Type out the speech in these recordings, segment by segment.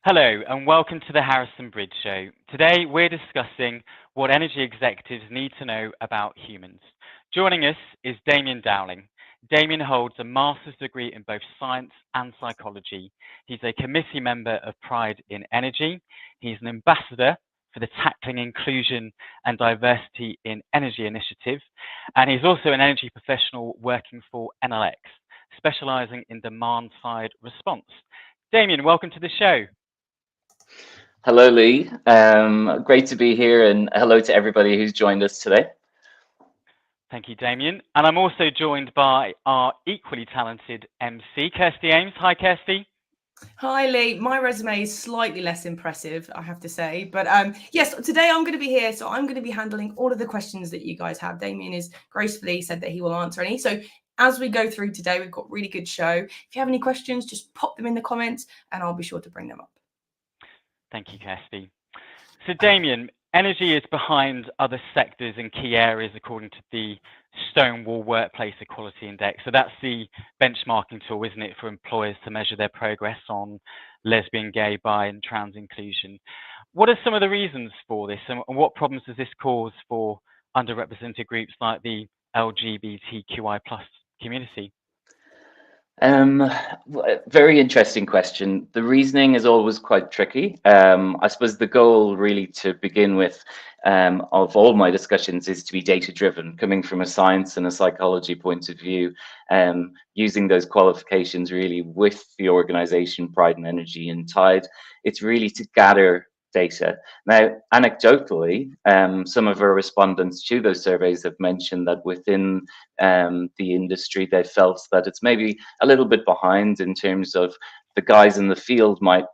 Hello, and welcome to the Harrison Bridge Show. Today, we're discussing what energy executives need to know about humans. Joining us is Damian Dowling. Damian holds a master's degree in both science and psychology. He's a committee member of Pride in Energy. He's an ambassador for the Tackling Inclusion and Diversity in Energy initiative, and he's also an energy professional working for NLX, specializing in demand-side response. Damian, welcome to the show. Hello, Lee. Great to be here, and hello to everybody who's joined us today. Thank you, Damian. And I'm also joined by our equally talented MC, Kirsty Ames. Hi, Kirsty. Hi, Lee. My resume is slightly less impressive, I have to say. But yes, today I'm going to be here. So I'm going to be handling all of the questions that you guys have. Damian has gracefully said that he will answer any. So as we go through today, we've got a really good show. If you have any questions, just pop them in the comments and I'll be sure to bring them up. Thank you, Kirsty. So, Damian, energy is behind other sectors and key areas according to the Stonewall Workplace Equality Index. So that's the benchmarking tool, isn't it, for employers to measure their progress on lesbian, gay, bi, and trans inclusion. What are some of the reasons for this, and what problems does this cause for underrepresented groups like the LGBTQI plus community? Very interesting question. The reasoning is always quite tricky. I suppose the goal really to begin with of all my discussions is to be data driven, coming from a science and a psychology point of view, using those qualifications really with the organization Pride and Energy and Tide. It's really to gather data. Now, anecdotally, some of our respondents to those surveys have mentioned that within the industry, they felt that it's maybe a little bit behind in terms of the guys in the field might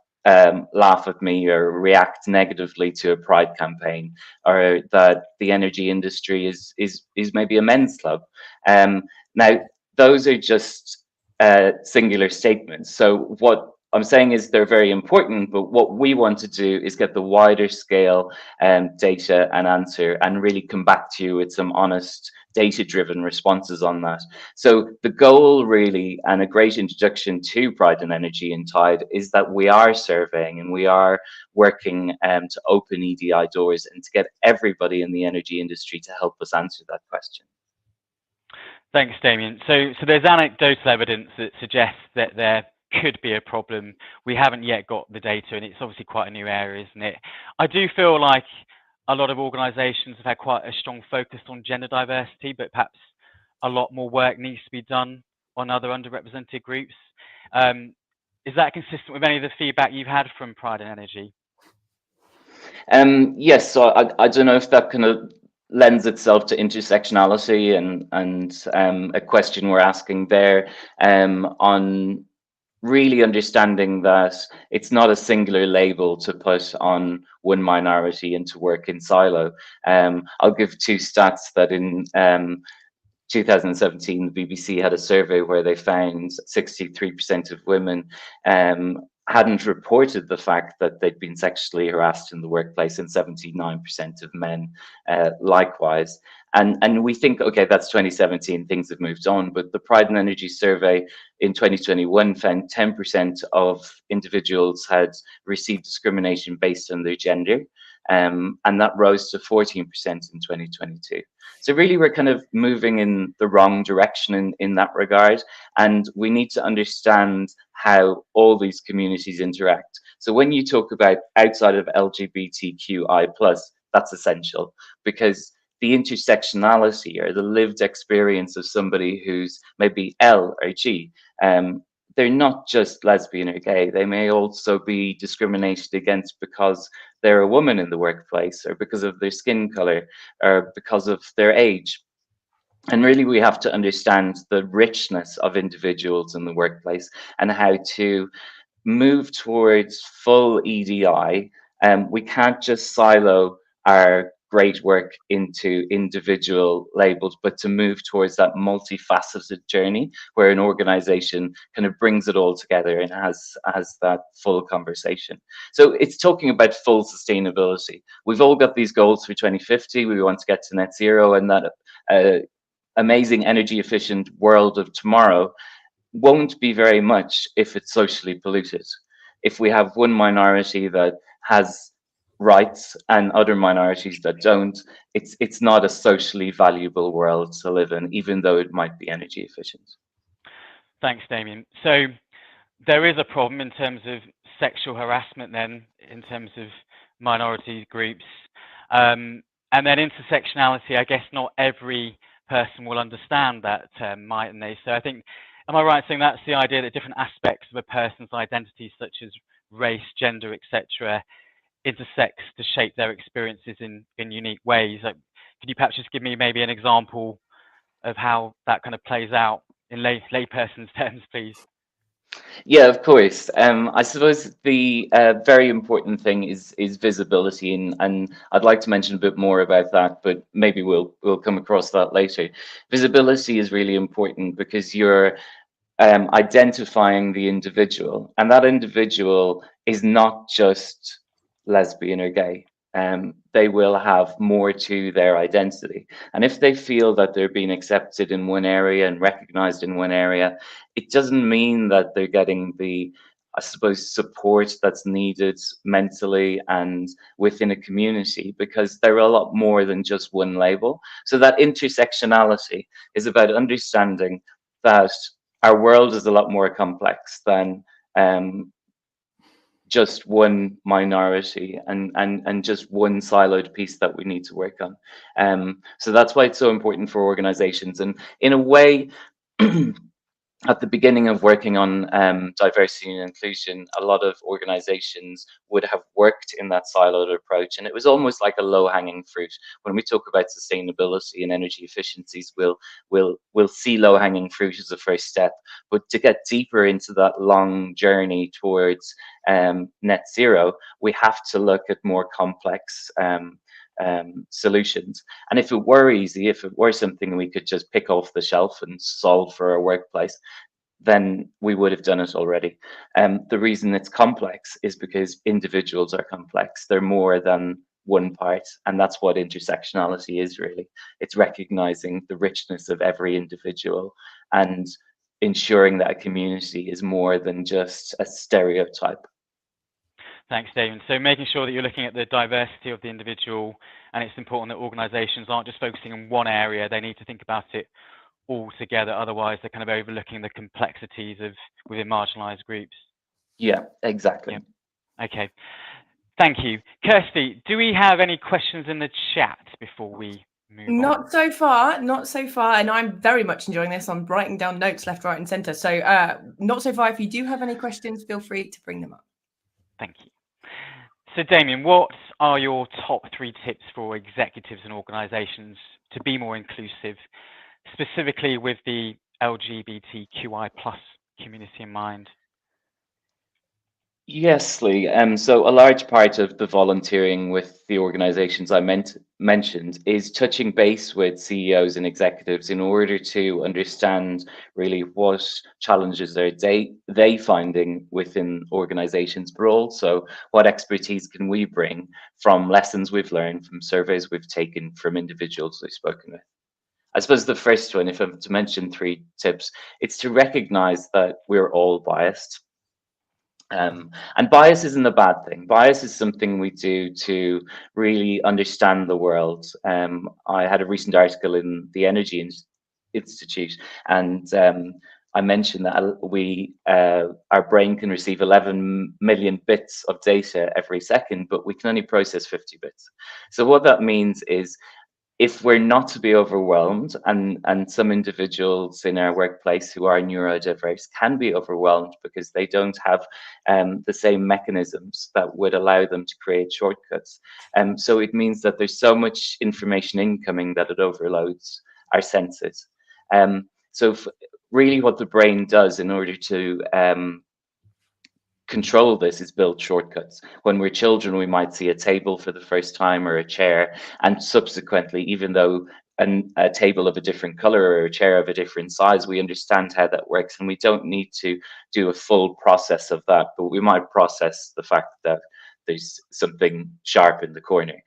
laugh at me or react negatively to a pride campaign, or that the energy industry is maybe a men's club. Now, those are just singular statements. So what I'm saying is they're very important, but what we want to do is get the wider scale data and answer and really come back to you with some honest data-driven responses on that. So the goal really, and a great introduction to Pride and Energy and Tide, is that we are surveying and we are working to open EDI doors and to get everybody in the energy industry to help us answer that question. Thanks, Damian. So there's anecdotal evidence that suggests that there could be a problem. We haven't yet got the data, and it's obviously quite a new area, isn't it? I do feel like a lot of organisations have had quite a strong focus on gender diversity, but perhaps a lot more work needs to be done on other underrepresented groups. Is that consistent with any of the feedback you've had from Pride and Energy? Yes, so I don't know if that kind of lends itself to intersectionality and a question we're asking there on really understanding that it's not a singular label to put on one minority and to work in silo. I'll give two stats that in 2017, the BBC had a survey where they found 63% of women hadn't reported the fact that they'd been sexually harassed in the workplace, and 79% of men likewise. And we think, okay, that's 2017, things have moved on, but the Pride and Energy survey in 2021 found 10% of individuals had received discrimination based on their gender, and that rose to 14% in 2022. So really, we're kind of moving in the wrong direction in that regard, and we need to understand how all these communities interact. So when you talk about outside of LGBTQI+, that's essential, because the intersectionality or the lived experience of somebody who's maybe L or G, they're not just lesbian or gay. They may also be discriminated against because they're a woman in the workplace, or because of their skin color, or because of their age. And really, we have to understand the richness of individuals in the workplace and how to move towards full EDI. We can't just silo our great work into individual labels, but to move towards that multifaceted journey where an organization kind of brings it all together and has that full conversation. So it's talking about full sustainability. We've all got these goals for 2050. We want to get to net zero, and that amazing energy efficient world of tomorrow won't be very much if it's socially polluted. if we have one minority that has rights and other minorities that don't, it's not a socially valuable world to live in, even though it might be energy efficient. Thanks, Damien. So there is a problem in terms of sexual harassment then, in terms of minority groups. And then intersectionality, I guess not every person will understand that term, mightn't they? So I think, am I right in saying that's the idea that different aspects of a person's identity, such as race, gender, etc., intersects to shape their experiences in unique ways? Like, could you perhaps just give me maybe an example of how that kind of plays out in layperson's terms, please? Yeah, of course. I suppose the very important thing is visibility, and I'd like to mention a bit more about that, but maybe we'll come across that later. Visibility is really important because you're identifying the individual, and that individual is not just lesbian or gay. They will have more to their identity. And if they feel that they're being accepted in one area and recognized in one area, it doesn't mean that they're getting the, I suppose, support that's needed mentally and within a community, because they're a lot more than just one label. So that intersectionality is about understanding that our world is a lot more complex than just one minority and just one siloed piece that we need to work on. So that's why it's so important for organizations. And in a way, at the beginning of working on diversity and inclusion, a lot of organizations would have worked in that siloed approach, and it was almost like a low-hanging fruit. When we talk about sustainability and energy efficiencies, we'll see low-hanging fruit as a first step, but to get deeper into that long journey towards net zero, we have to look at more complex solutions. And if it were easy, if it were something we could just pick off the shelf and solve for our workplace, then we would have done it already. The reason it's complex is because individuals are complex. They're more than one part, and that's what intersectionality is really. It's recognizing the richness of every individual and ensuring that a community is more than just a stereotype. Thanks, Damien. So making sure that you're looking at the diversity of the individual, and it's important that organisations aren't just focusing on one area. They need to think about it all together. Otherwise, they're kind of overlooking the complexities of within marginalised groups. Yeah, exactly. Yeah. Okay. Thank you. Kirsty, do we have any questions in the chat before we move on? Not so far, not so far. And I'm very much enjoying this. I'm writing down notes left, right, and centre. So not so far. If you do have any questions, feel free to bring them up. Thank you. So Damien, what are your top 3 tips for executives and organisations to be more inclusive, specifically with the LGBTQI+ community in mind? Yes, Lee. So a large part of the volunteering with the organizations I mentioned is touching base with CEOs and executives in order to understand really what challenges are they finding within organizations, but also what expertise can we bring from lessons we've learned, from surveys we've taken, from individuals we've spoken with. I suppose the first one, if I'm to mention 3 tips, it's to recognize that we're all biased. And bias isn't a bad thing. Bias is something we do to really understand the world. I had a recent article in the Energy Institute, and I mentioned that our brain can receive 11 million bits of data every second, but we can only process 50 bits. So what that means is, if we're not to be overwhelmed, and some individuals in our workplace who are neurodiverse can be overwhelmed because they don't have the same mechanisms that would allow them to create shortcuts. So it means that there's so much information incoming that it overloads our senses. So really what the brain does in order to control this is build shortcuts. When we're children, we might see a table for the first time or a chair, and subsequently, even though a table of a different color or a chair of a different size, we understand how that works, and we don't need to do a full process of that, but we might process the fact that there's something sharp in the corner.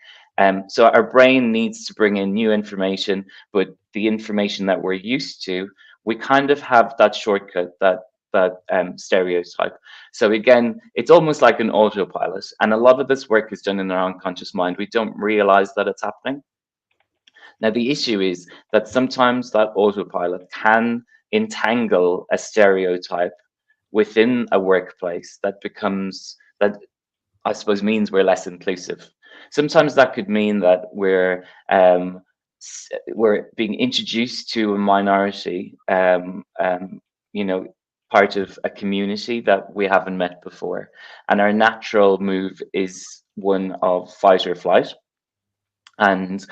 So our brain needs to bring in new information, but the information that we're used to, we kind of have that shortcut that stereotype. So again, it's almost like an autopilot, and a lot of this work is done in our unconscious mind. We don't realize that it's happening. Now, the issue is that sometimes that autopilot can entangle a stereotype within a workplace that becomes, that I suppose means we're less inclusive. Sometimes that could mean that we're being introduced to a minority, you know, part of a community that we haven't met before, and our natural move is one of fight or flight. And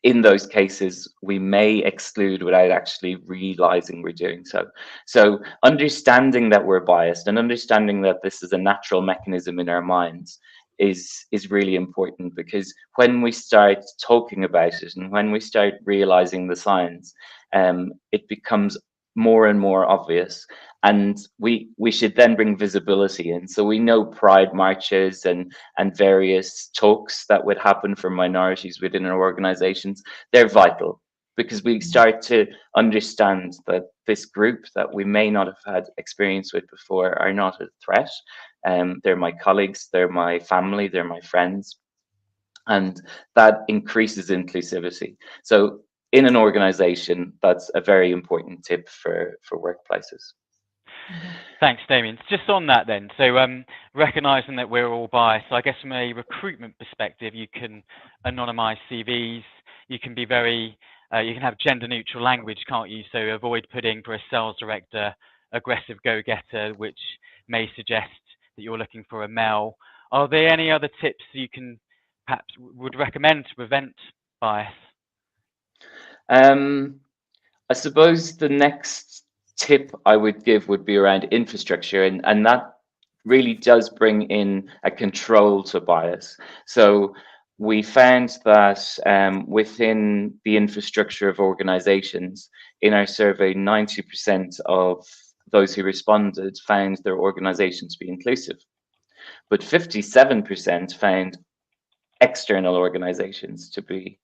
in those cases, we may exclude without actually realizing we're doing so. So understanding that we're biased and understanding that this is a natural mechanism in our minds is really important, because when we start talking about it and when we start realizing the signs, it becomes more and more obvious, and we should then bring visibility in. So we know pride marches and various talks that would happen for minorities within our organizations, they're vital, because we start to understand that this group that we may not have had experience with before are not a threat. They're my colleagues, they're my family, they're my friends, and that increases inclusivity. So in an organization, that's a very important tip for workplaces. Thanks, Damian. Just on that then, so recognizing that we're all biased, so I guess from a recruitment perspective, you can anonymize CVs, you can be very, you can have gender neutral language, can't you? So avoid putting for a sales director, aggressive go-getter, which may suggest that you're looking for a male. Are there any other tips you can perhaps would recommend to prevent bias? I suppose the next tip I would give would be around infrastructure, and that really does bring in a control to bias. So we found that within the infrastructure of organizations, in our survey, 90% of those who responded found their organizations to be inclusive, but 57% found external organizations to be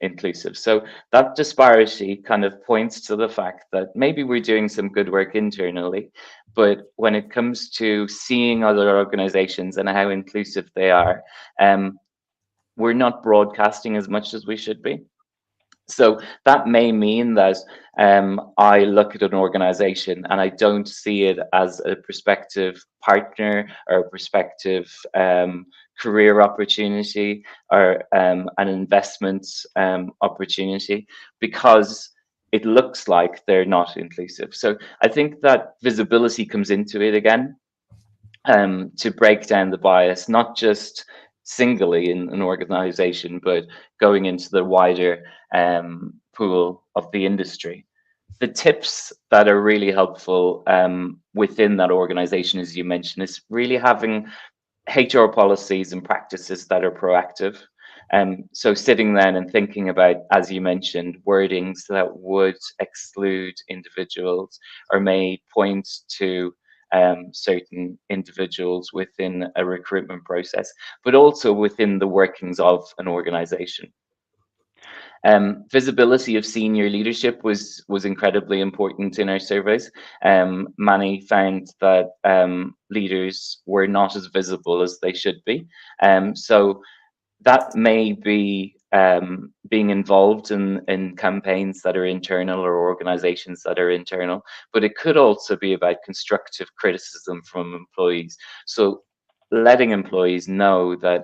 inclusive. So that disparity kind of points to the fact that maybe we're doing some good work internally, but when it comes to seeing other organizations and how inclusive they are, we're not broadcasting as much as we should be. So that may mean that I look at an organization and I don't see it as a prospective partner or a prospective career opportunity or an investment opportunity, because it looks like they're not inclusive. So I think that visibility comes into it again, to break down the bias, not just singly in an organization, but going into the wider pool of the industry. The tips that are really helpful within that organization, as you mentioned, is really having HR policies and practices that are proactive. So sitting then and thinking about, as you mentioned, wordings that would exclude individuals or may point to certain individuals within a recruitment process, but also within the workings of an organization. Visibility of senior leadership was incredibly important in our surveys. Many found that leaders were not as visible as they should be. So that may be being involved in campaigns that are internal or organizations that are internal, but it could also be about constructive criticism from employees. So letting employees know that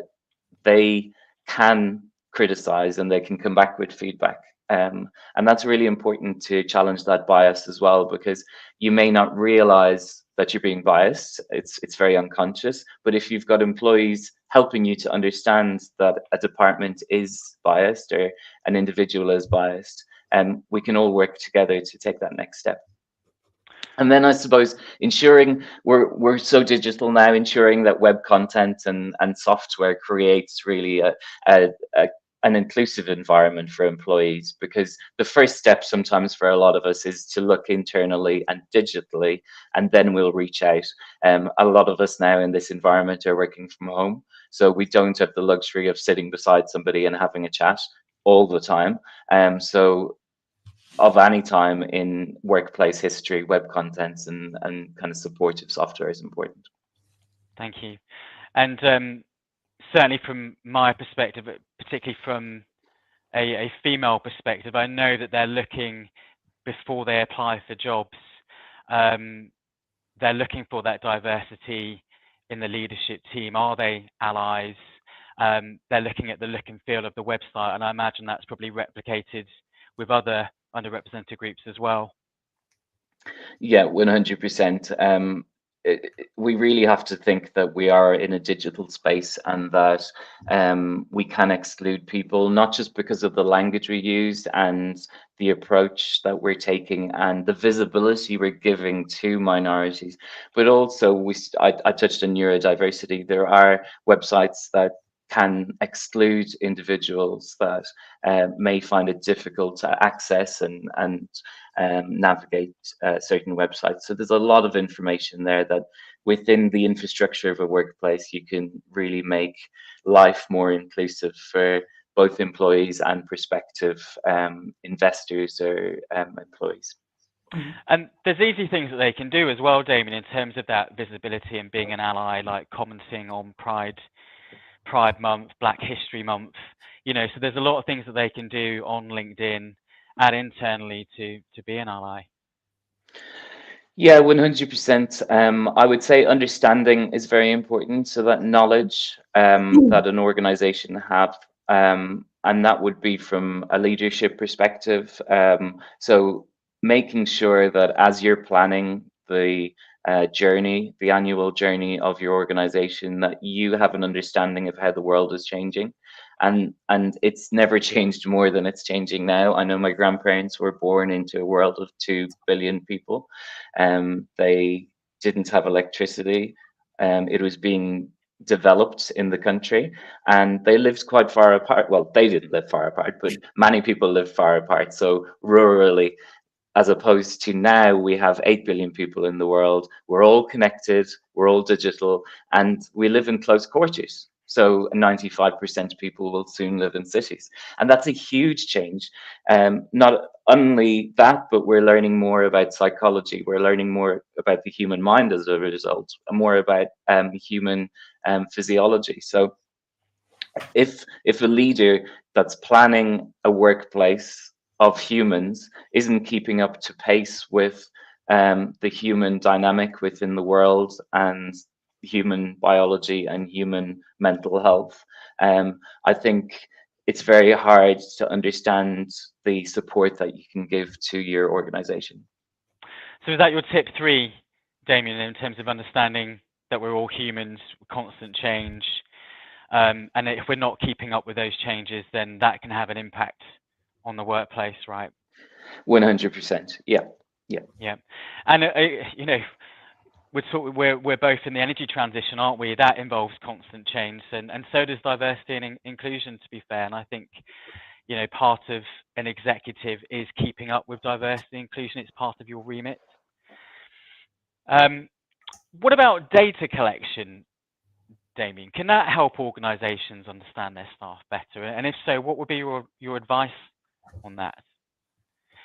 they can criticize and they can come back with feedback. And that's really important to challenge that bias as well, because you may not realize that you're being biased. It's very unconscious, but if you've got employees helping you to understand that a department is biased or an individual is biased, we can all work together to take that next step. And then I suppose ensuring we're so digital now, ensuring that web content and software creates really an inclusive environment for employees, because the first step sometimes for a lot of us is to look internally and digitally, and then we'll reach out. A lot of us now in this environment are working from home, so we don't have the luxury of sitting beside somebody and having a chat all the time. So of any time in workplace history, web contents, and kind of supportive software is important. Thank you. And certainly from my perspective, particularly from a female perspective, I know that they're looking, before they apply for jobs, they're looking for that diversity in the leadership team. Are they allies? They're looking at the look and feel of the website, and I imagine that's probably replicated with other underrepresented groups as well. Yeah, 100%. We really have to think that we are in a digital space, and that we can exclude people, not just because of the language we use and the approach that we're taking and the visibility we're giving to minorities, but also I touched on neurodiversity. There are websites that can exclude individuals that may find it difficult to access and navigate certain websites. So there's a lot of information there that within the infrastructure of a workplace, you can really make life more inclusive for both employees and prospective investors or employees. And there's easy things that they can do as well, Damian, in terms of that visibility and being an ally, like commenting on Pride Month, Black History Month, you know, so there's a lot of things that they can do on LinkedIn and internally to be an ally. Yeah, 100%. I would say understanding is very important. So that knowledge that an organization have, and that would be from a leadership perspective. So making sure that as you're planning the journey, the annual journey of your organization, that you have an understanding of how the world is changing. And it's never changed more than it's changing now. I know my grandparents were born into a world of 2 billion people. They didn't have electricity. It was being developed in the country, and they lived quite far apart. Well, they didn't live far apart, but many people lived far apart. So rurally, as opposed to now, we have 8 billion people in the world. We're all connected, we're all digital, and we live in close quarters. So 95% of people will soon live in cities. And that's a huge change. Not only that, but we're learning more about psychology. We're learning more about the human mind as a result, more about human physiology. So if a leader that's planning a workplace of humans isn't keeping up to pace with the human dynamic within the world and human biology and human mental health, I think it's very hard to understand the support that you can give to your organization. So is that your tip 3, Damian, in terms of understanding that we're all humans, constant change, and if we're not keeping up with those changes, then that can have an impact on the workplace, right? 100%. Yeah. And you know, we're both in the energy transition, aren't we? That involves constant change, and so does diversity and inclusion, to be fair. And I think, you know, part of an executive is keeping up with diversity and inclusion. It's part of your remit. What about data collection, Damian? Can that help organisations understand their staff better? And if so, what would be your advice on that?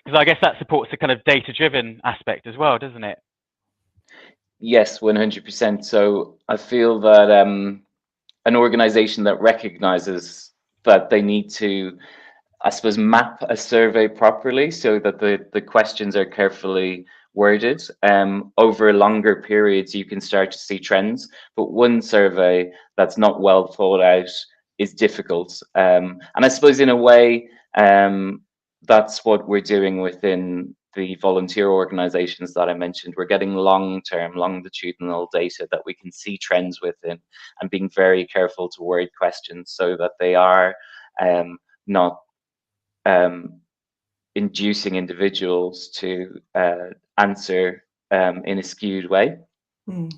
Because I guess that supports the kind of data-driven aspect as well, doesn't it? Yes, 100%. So I feel that an organization that recognizes that they need to, I suppose, map a survey properly so that the questions are carefully worded over longer periods, you can start to see trends. But one survey that's not well thought out is difficult. And I suppose in a way, that's what we're doing within the volunteer organizations that I mentioned. We're getting long-term, longitudinal data that we can see trends within, and being very careful to word questions so that they are not inducing individuals to answer in a skewed way.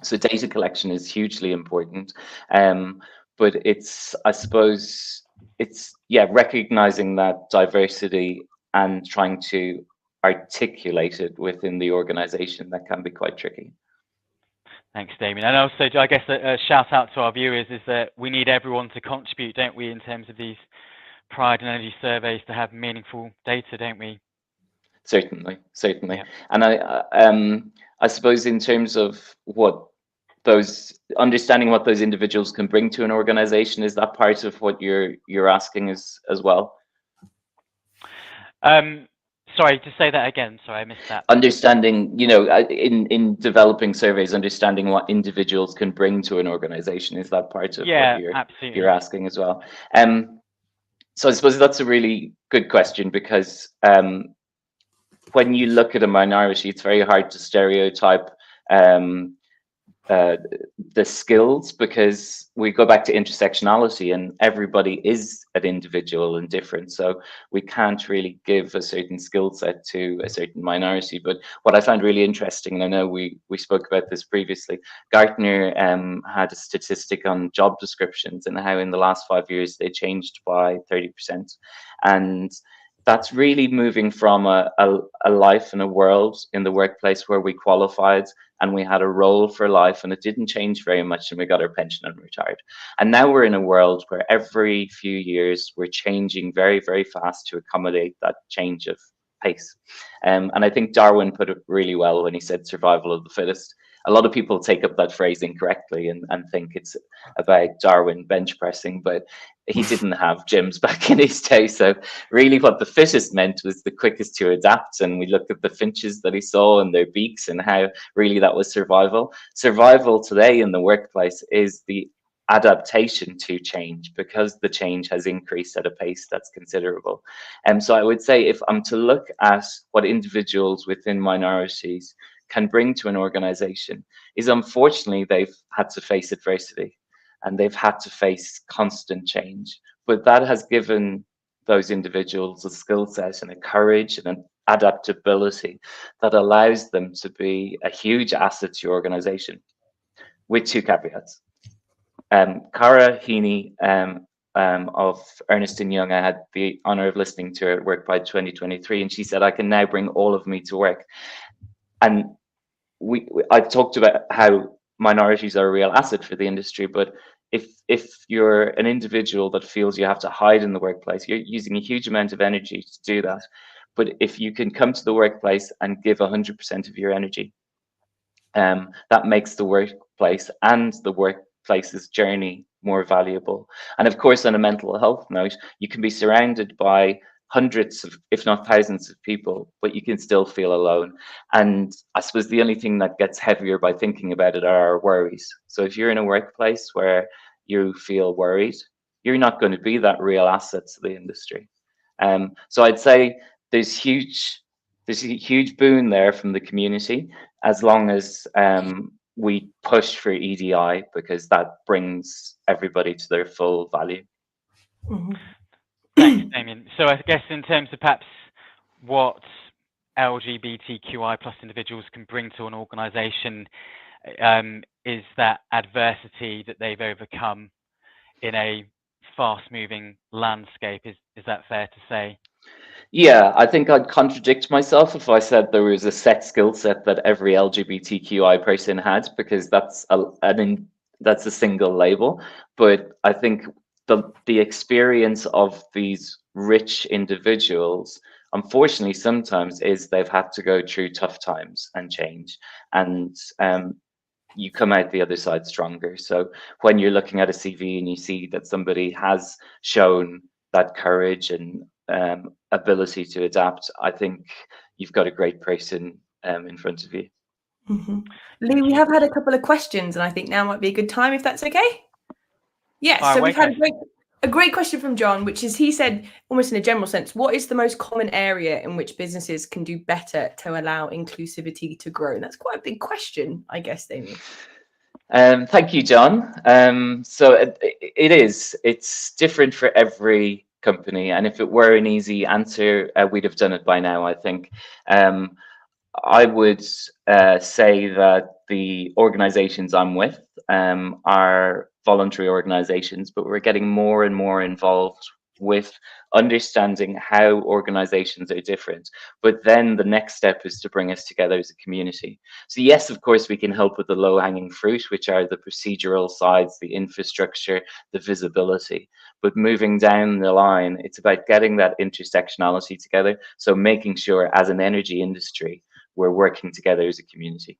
So data collection is hugely important, but it's, I suppose, it's, yeah, recognizing that diversity and trying to articulate it within the organization that can be quite tricky. Thanks, Damian. And also, I guess a shout out to our viewers is that we need everyone to contribute, don't we, in terms of these Pride and Energy surveys to have meaningful data, don't we? Certainly. Yeah. And I suppose in terms of understanding what those individuals can bring to an organization, is that part of what you're asking as well? Sorry, to say that again. Sorry, I missed that. Understanding, in developing surveys, understanding what individuals can bring to an organization, is that part of what absolutely. you're asking as well? So I suppose that's a really good question, because when you look at a minority, it's very hard to stereotype the skills, because we go back to intersectionality, and everybody is an individual and different, so we can't really give a certain skill set to a certain minority. But what I found really interesting, and I know we spoke about this previously, Gartner had a statistic on job descriptions and how in the last 5 years they changed by 30%, and that's really moving from a life and a world in the workplace where we qualified and we had a role for life, and it didn't change very much, and we got our pension and retired. And now we're in a world where every few years we're changing very, very fast to accommodate that change of pace. And I think Darwin put it really well when he said survival of the fittest. A lot of people take up that phrase incorrectly and think it's about Darwin bench pressing, but he didn't have gyms back in his day. So really what the fittest meant was the quickest to adapt. And we looked at the finches that he saw and their beaks, and how really that was survival. Survival today in the workplace is the adaptation to change, because the change has increased at a pace that's considerable. And so I would say, if I'm to look at what individuals within minorities can bring to an organization, is unfortunately they've had to face adversity and they've had to face constant change. But that has given those individuals a skill set and a courage and an adaptability that allows them to be a huge asset to your organization, with two caveats. Cara Heaney of Ernst & Young, I had the honor of listening to her at Work by 2023, and she said, I can now bring all of me to work. And I've talked about how minorities are a real asset for the industry, but if you're an individual that feels you have to hide in the workplace, you're using a huge amount of energy to do that. But if you can come to the workplace and give 100% of your energy, that makes the workplace and the workplace's journey more valuable. And of course, on a mental health note, you can be surrounded by hundreds of, if not thousands of people, but you can still feel alone. And I suppose the only thing that gets heavier by thinking about it are our worries. So if you're in a workplace where you feel worried, you're not going to be that real asset to the industry. So I'd say there's a huge boon there from the community, as long as we push for EDI, because that brings everybody to their full value. Mm-hmm. Thanks, Damian. So I guess in terms of perhaps what LGBTQI plus individuals can bring to an organisation, is that adversity that they've overcome in a fast-moving landscape. Is that fair to say? Yeah, I think I'd contradict myself if I said there was a set skill set that every LGBTQI person had, because that's a single label. But I think the experience of these rich individuals, unfortunately, sometimes is they've had to go through tough times and change, and you come out the other side stronger. So when you're looking at a CV and you see that somebody has shown that courage and ability to adapt, I think you've got a great person in front of you. Mm-hmm. Lee, we have had a couple of questions, and I think now might be a good time, if that's okay. Yeah, so we've had a great question from John, which is, he said, almost in a general sense, what is the most common area in which businesses can do better to allow inclusivity to grow? And that's quite a big question, I guess, Damian. Thank you, John. So it's different for every company, and if it were an easy answer, we'd have done it by now, I think. I would say that the organizations I'm with are voluntary organizations, but we're getting more and more involved with understanding how organizations are different. But then the next step is to bring us together as a community. So yes, of course, we can help with the low-hanging fruit, which are the procedural sides, the infrastructure, the visibility. But moving down the line, it's about getting that intersectionality together. So making sure as an energy industry, we're working together as a community.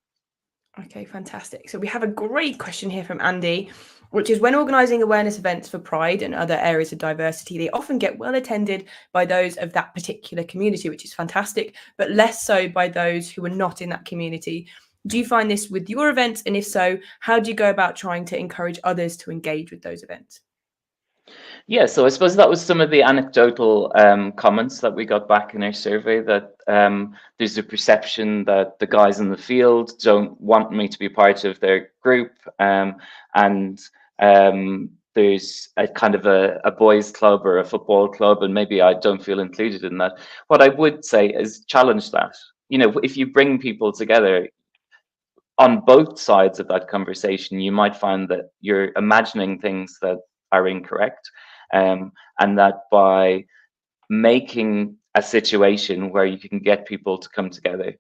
Okay, fantastic. So we have a great question here from Andy, which is when organising awareness events for Pride and other areas of diversity, they often get well attended by those of that particular community, which is fantastic, but less so by those who are not in that community. Do you find this with your events? And if so, how do you go about trying to encourage others to engage with those events? Yeah, so I suppose that was some of the anecdotal comments that we got back in our survey, that there's a perception that the guys in the field don't want me to be part of their group, and there's a kind of a boys club or a football club, and maybe I don't feel included in that. What I would say is challenge that. You know, if you bring people together on both sides of that conversation, you might find that you're imagining things that are incorrect. And that by making a situation where you can get people to come together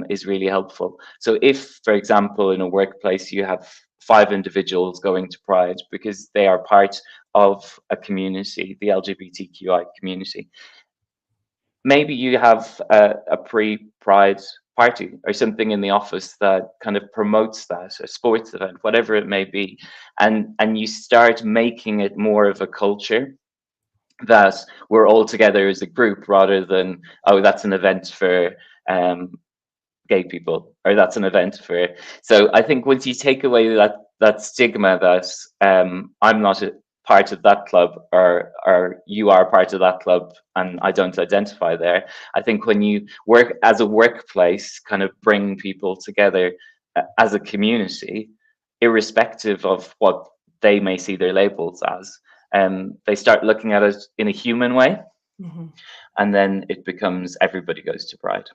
is really helpful. So if, for example, in a workplace, you have 5 individuals going to Pride because they are part of a community, the LGBTQI community, maybe you have a pre-Pride party or something in the office that kind of promotes that, a sports event, whatever it may be, and you start making it more of a culture that we're all together as a group, rather than, oh, that's an event for gay people, or that's an event for. So I think once you take away that stigma that I'm not part of that club, or you are part of that club and I don't identify there, I think when you work as a workplace, kind of bring people together as a community, irrespective of what they may see their labels as, they start looking at it in a human way. Mm-hmm. And then it becomes everybody goes to Pride.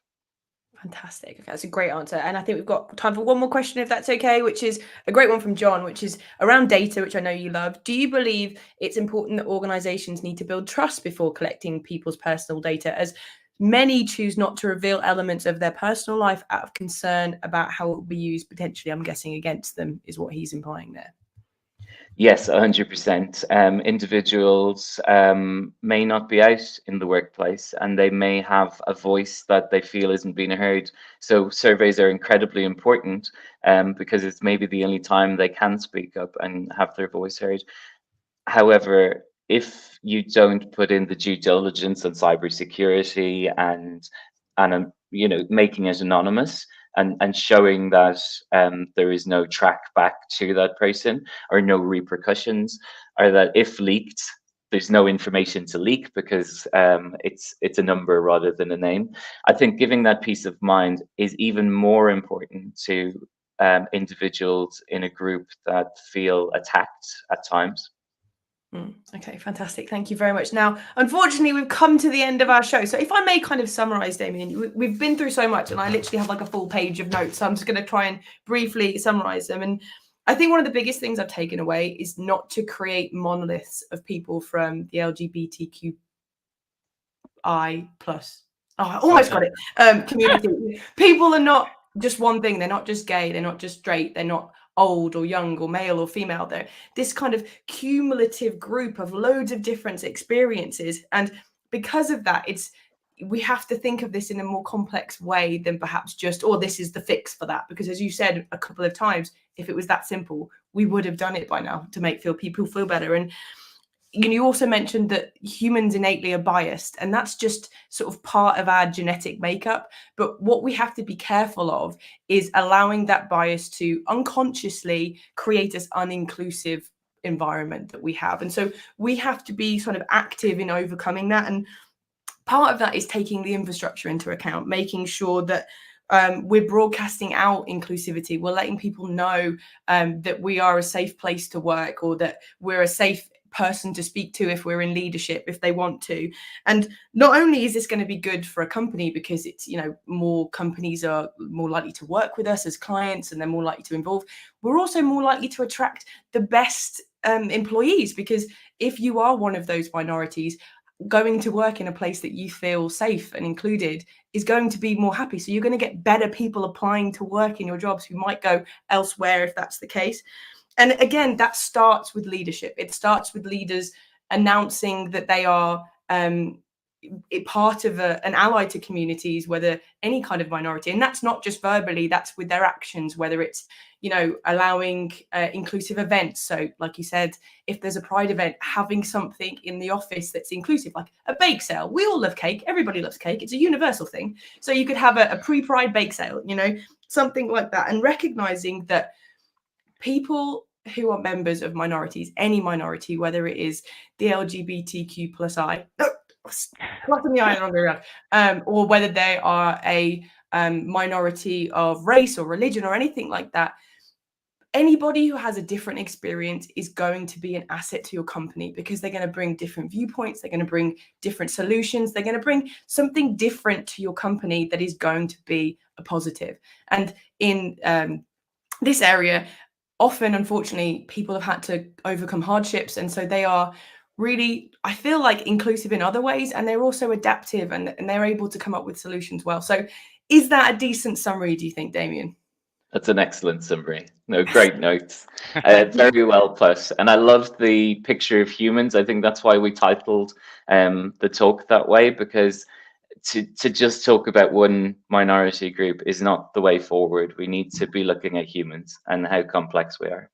Fantastic. Okay, that's a great answer. And I think we've got time for one more question, if that's okay, which is a great one from John, which is around data, which I know you love. Do you believe it's important that organizations need to build trust before collecting people's personal data, as many choose not to reveal elements of their personal life out of concern about how it will be used, potentially, I'm guessing, against them, is what he's implying there? Yes, 100%. Individuals may not be out in the workplace, and they may have a voice that they feel isn't being heard. So surveys are incredibly important because it's maybe the only time they can speak up and have their voice heard. However, if you don't put in the due diligence on cybersecurity and you know, making it anonymous, and showing that there is no track back to that person, or no repercussions, or that if leaked, there's no information to leak because it's a number rather than a name. I think giving that peace of mind is even more important to individuals in a group that feel attacked at times. Okay, fantastic. Thank you very much. Now, unfortunately, we've come to the end of our show. So if I may kind of summarize, Damian, we've been through so much, and I literally have like a full page of notes. So I'm just going to try and briefly summarize them. And I think one of the biggest things I've taken away is not to create monoliths of people from the LGBTQI plus. Oh, I almost got it. Community. People are not just one thing. They're not just gay. They're not just straight. They're not old or young or male or female. They're this kind of cumulative group of loads of different experiences. And because of that, we have to think of this in a more complex way than perhaps just, oh, this is the fix for that. Because as you said a couple of times, if it was that simple, we would have done it by now to make people feel better. And you also mentioned that humans innately are biased, and that's just sort of part of our genetic makeup. But what we have to be careful of is allowing that bias to unconsciously create this uninclusive environment that we have. And so we have to be sort of active in overcoming that. And part of that is taking the infrastructure into account, making sure that we're broadcasting out inclusivity. We're letting people know that we are a safe place to work, or that we're a safe person to speak to if we're in leadership, if they want to. And not only is this going to be good for a company because it's, you know, more companies are more likely to work with us as clients and they're more likely to involve, we're also more likely to attract the best employees, because if you are one of those minorities, going to work in a place that you feel safe and included is going to be more happy. So you're going to get better people applying to work in your jobs who might go elsewhere if that's the case. And again, that starts with leadership. It starts with leaders announcing that they are part of an ally to communities, whether any kind of minority. And that's not just verbally, that's with their actions, whether it's, you know, allowing inclusive events. So like you said, if there's a pride event, having something in the office that's inclusive, like a bake sale. We all love cake. Everybody loves cake. It's a universal thing. So you could have a pre-pride bake sale, you know, something like that. And recognizing that people who are members of minorities, any minority, whether it is the LGBTQ+I, or whether they are a minority of race or religion or anything like that, anybody who has a different experience is going to be an asset to your company, because they're going to bring different viewpoints, they're going to bring different solutions, they're going to bring something different to your company that is going to be a positive. And in this area, often, unfortunately, people have had to overcome hardships, and so they are really, I feel like, inclusive in other ways, and they're also adaptive, and they're able to come up with solutions well. So is that a decent summary, do you think, Damian? That's an excellent summary. No, great notes. Very well put. And I loved the picture of humans. I think that's why we titled the talk that way, because to just talk about one minority group is not the way forward. We need to be looking at humans and how complex we are.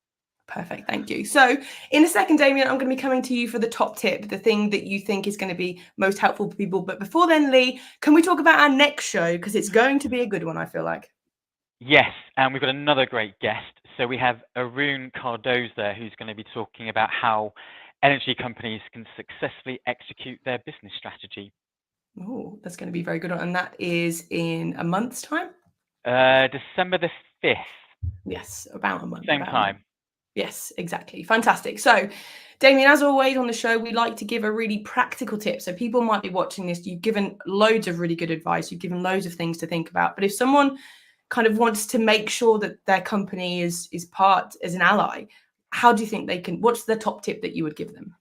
Perfect, thank you. So in a second, Damian, I'm going to be coming to you for the top tip, the thing that you think is going to be most helpful for people. But before then, Lee, can we talk about our next show? Because it's going to be a good one, I feel like. Yes, and we've got another great guest. So we have Arun Cardoza, who's going to be talking about how energy companies can successfully execute their business strategy. Oh, that's going to be very good. And that is in a month's time? December the 5th. Yes, about a month. Same time. Yes, exactly. Fantastic. So, Damian, as always on the show, we like to give a really practical tip. So people might be watching this. You've given loads of really good advice. You've given loads of things to think about. But if someone kind of wants to make sure that their company is part as an ally, how do you think they can, what's the top tip that you would give them?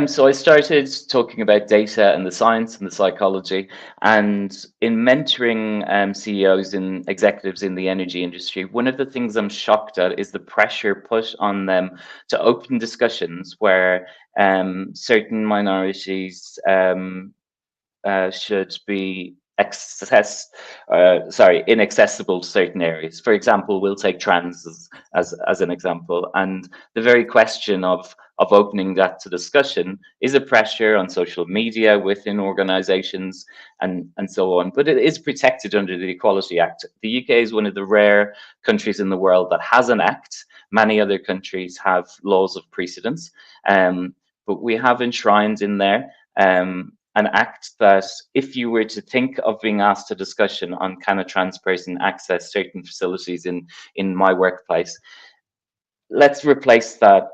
So I started talking about data and the science and the psychology, and in mentoring CEOs and executives in the energy industry, one of the things I'm shocked at is the pressure put on them to open discussions where certain minorities should be inaccessible to certain areas. For example, we'll take trans as an example, and the very question of opening that to discussion is a pressure on social media, within organizations, and so on. But it is protected under the Equality Act. The UK is one of the rare countries in the world that has an act. Many other countries have laws of precedence, but we have enshrined in there an act that, if you were to think of being asked a discussion on can a trans person access certain facilities in my workplace, let's replace that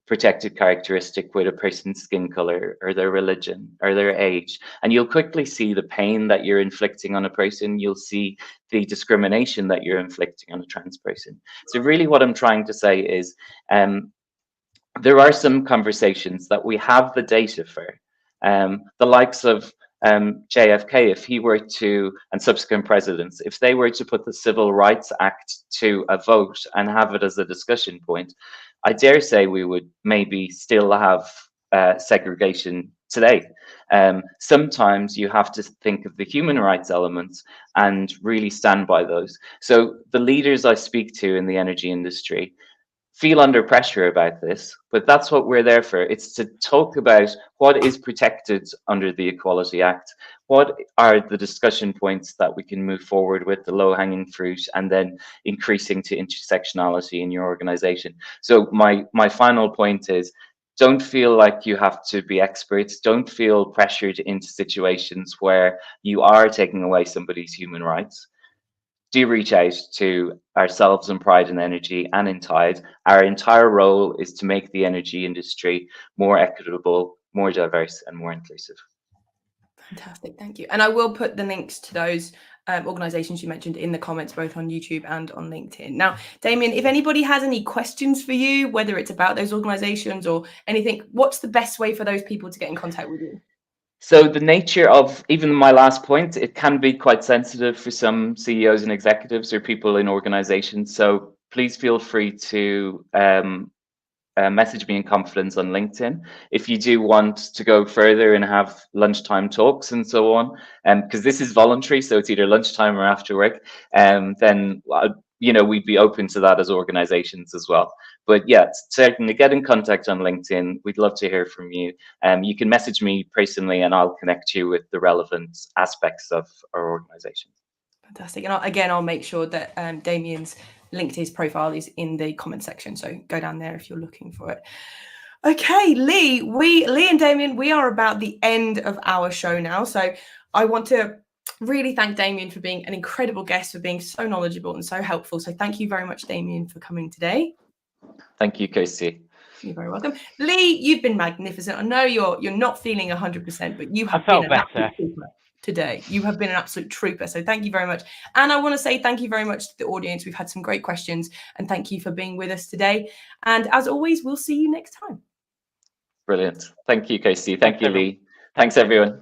protected characteristic with a person's skin color or their religion or their age, and you'll quickly see the pain that you're inflicting on a person. You'll see the discrimination that you're inflicting on a trans person. So really what I'm trying to say is there are some conversations that we have the data for. The likes of JFK, if he were to, and subsequent presidents, if they were to put the Civil Rights Act to a vote and have it as a discussion point, I dare say we would maybe still have segregation today. Sometimes you have to think of the human rights elements and really stand by those. So the leaders I speak to in the energy industry feel under pressure about this, but that's what we're there for. It's to talk about what is protected under the Equality Act, what are the discussion points that we can move forward with, the low-hanging fruit, and then increasing to intersectionality in your organization. So my final point is, don't feel like you have to be experts. Don't feel pressured into situations where you are taking away somebody's human rights. Do reach out to ourselves in Pride and Energy and in Tide. Our entire role is to make the energy industry more equitable, more diverse, and more inclusive. Fantastic, thank you. And I will put the links to those organizations you mentioned in the comments, both on YouTube and on LinkedIn. Now, Damian, if anybody has any questions for you, whether it's about those organizations or anything, what's the best way for those people to get in contact with you? So the nature of even my last point, it can be quite sensitive for some CEOs and executives or people in organizations. So please feel free to message me in confidence on LinkedIn. If you do want to go further and have lunchtime talks and so on, because this is voluntary, so it's either lunchtime or after work, then we'd be open to that as organizations as well. But yeah, certainly get in contact on LinkedIn. We'd love to hear from you. You can message me personally and I'll connect you with the relevant aspects of our organization. Fantastic. And again, I'll make sure that Damian's LinkedIn profile is in the comment section. So go down there if you're looking for it. Okay, Lee and Damian, we are about the end of our show now. So I want to really thank Damian for being an incredible guest, for being so knowledgeable and so helpful. So thank you very much, Damian, for coming today. Thank you, Kirsty. You're very welcome. Lee, you've been magnificent. I know you're not feeling 100%, but you have been an absolute trooper today. You have been an absolute trooper. So thank you very much. And I want to say thank you very much to the audience. We've had some great questions and thank you for being with us today. And as always, we'll see you next time. Brilliant. Thank you, Kirsty. Thank you, Lee. Thanks, everyone.